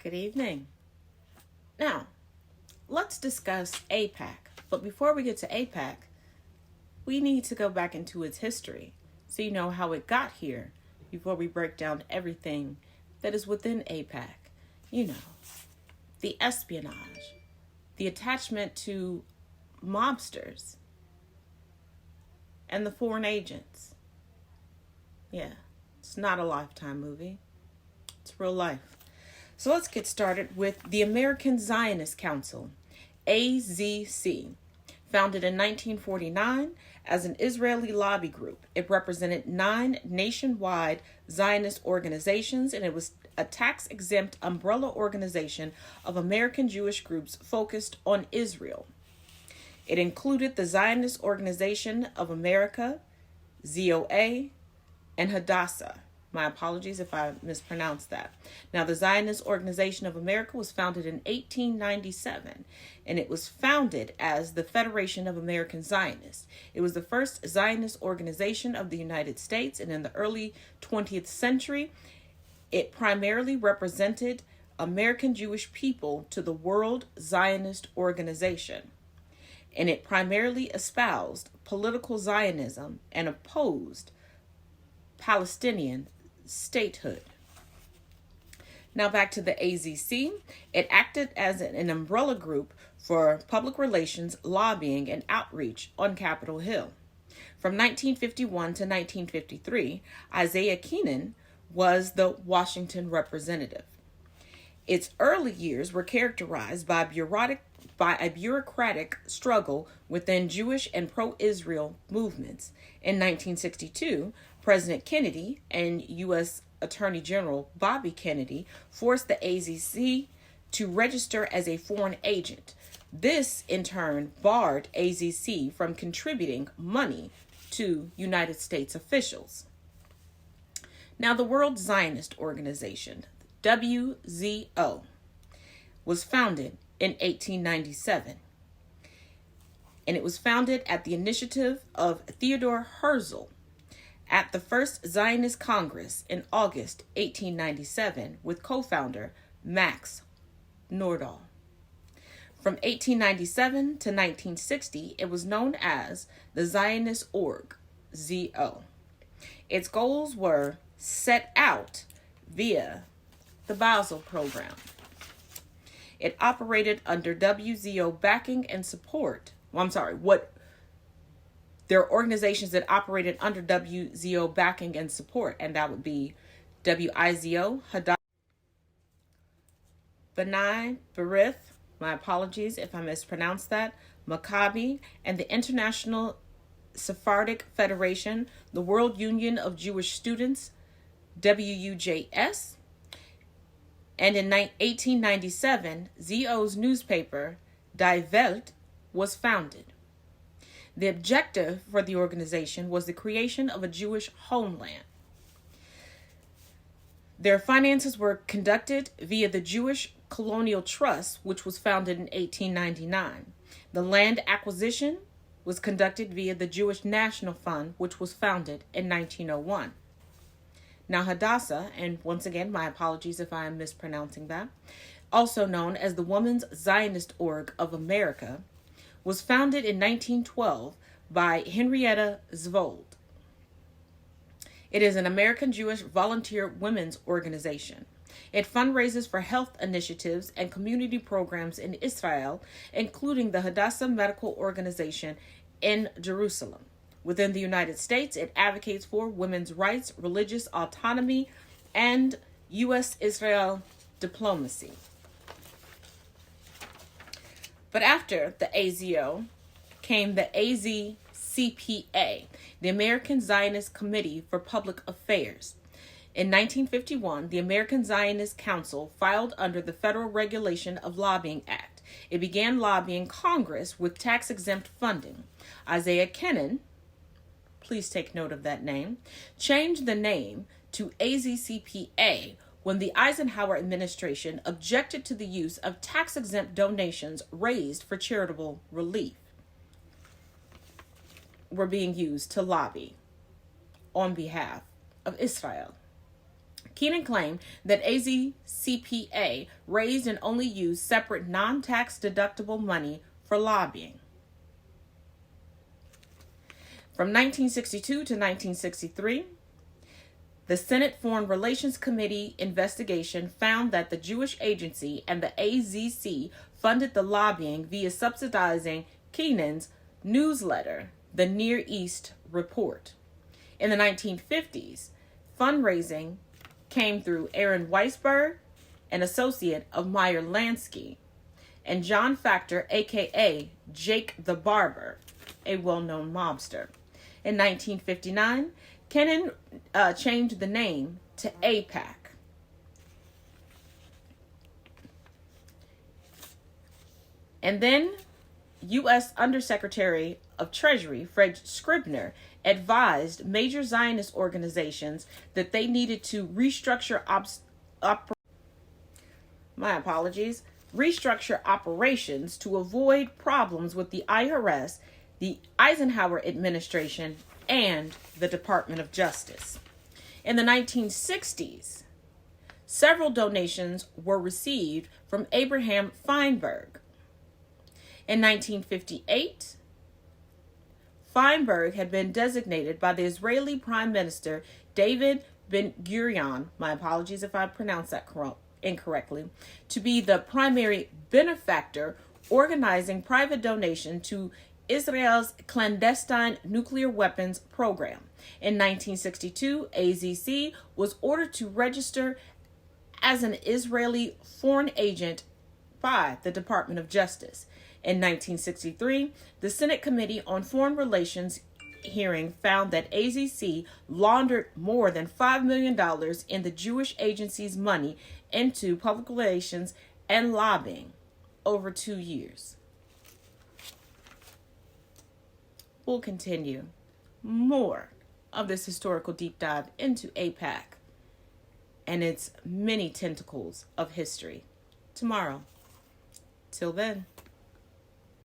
Good evening. Now, let's discuss AIPAC. But before we get to AIPAC, we need to go back into its history so you know how it got here before we break down everything that is within AIPAC. You know, the espionage, the attachment to mobsters, and the foreign agents. Yeah, it's not a Lifetime movie. It's real life. So let's get started with the American Zionist Council, AZC. Founded in 1949 as an Israeli lobby group, it represented 9 nationwide Zionist organizations, and it was a tax-exempt umbrella organization of American Jewish groups focused on Israel. It included the Zionist Organization of America, ZOA, and Hadassah. My apologies if I mispronounced that. Now, the Zionist Organization of America was founded in 1897, and it was founded as the Federation of American Zionists. It was the first Zionist organization of the United States, and in the early 20th century, it primarily represented American Jewish people to the World Zionist Organization, and it primarily espoused political Zionism and opposed Palestinian statehood. Now back to the AZC. It acted as an umbrella group for public relations, lobbying, and outreach on Capitol Hill. From 1951 to 1953, Isaiah Keenan was the Washington representative. Its early years were characterized by a bureaucratic struggle within Jewish and pro-Israel movements. In 1962, President Kennedy and U.S. Attorney General Bobby Kennedy forced the AZC to register as a foreign agent. This, in turn, barred AZC from contributing money to United States officials. Now, the World Zionist Organization, WZO, was founded in 1897. And it was founded at the initiative of Theodore Herzl at the First Zionist Congress in August 1897 with co-founder Max Nordau. From 1897 to 1960, it was known as the Zionist Org, ZO. Its goals were set out via the Basel Program. It operated under WZO backing and support. There are organizations that operated under WZO backing and support, and that would be WIZO, Hadassah, B'nai B'rith, my apologies if I mispronounced that, Maccabi, and the International Sephardic Federation, the World Union of Jewish Students, WUJS, and in 1897, ZO's newspaper, Die Welt, was founded. The objective for the organization was the creation of a Jewish homeland. Their finances were conducted via the Jewish Colonial Trust, which was founded in 1899. The land acquisition was conducted via the Jewish National Fund, which was founded in 1901. Now, Hadassah, and once again, my apologies if I am mispronouncing that, also known as the Women's Zionist Org of America, was founded in 1912 by Henrietta Zvold. It is an American Jewish volunteer women's organization. It fundraises for health initiatives and community programs in Israel, including the Hadassah Medical Organization in Jerusalem. Within the United States, it advocates for women's rights, religious autonomy, and U.S.-Israel diplomacy. But after the AZO came the AZCPA, the American Zionist Committee for Public Affairs. In 1951, the American Zionist Council filed under the Federal Regulation of Lobbying Act. It began lobbying Congress with tax-exempt funding. Isaiah Keenan, please take note of that name, changed the name to AZCPA when the Eisenhower administration objected to the use of tax-exempt donations raised for charitable relief were being used to lobby on behalf of Israel. Keenan claimed that AZCPA raised and only used separate non-tax deductible money for lobbying. From 1962 to 1963, the Senate Foreign Relations Committee investigation found that the Jewish Agency and the AZC funded the lobbying via subsidizing Keenan's newsletter, The Near East Report. In the 1950s, fundraising came through Aaron Weisberg, an associate of Meyer Lansky, and John Factor, a.k.a. Jake the Barber, a well-known mobster. In 1959, Kennan changed the name to AIPAC. And then U.S. Undersecretary of Treasury Fred Scribner advised major Zionist organizations that they needed to restructure operations to avoid problems with the IRS, the Eisenhower administration, and the Department of Justice. In the 1960s, several donations were received from Abraham Feinberg. In 1958, Feinberg had been designated by the Israeli Prime Minister David Ben-Gurion, my apologies if I pronounced that incorrectly, to be the primary benefactor organizing private donation to Israel's clandestine nuclear weapons program. In 1962, AZC was ordered to register as an Israeli foreign agent by the Department of Justice. In 1963, the Senate Committee on Foreign Relations hearing found that AZC laundered more than $5 million in the Jewish agency's money into public relations and lobbying over 2 years. We'll continue more of this historical deep dive into AIPAC and its many tentacles of history tomorrow. Till then.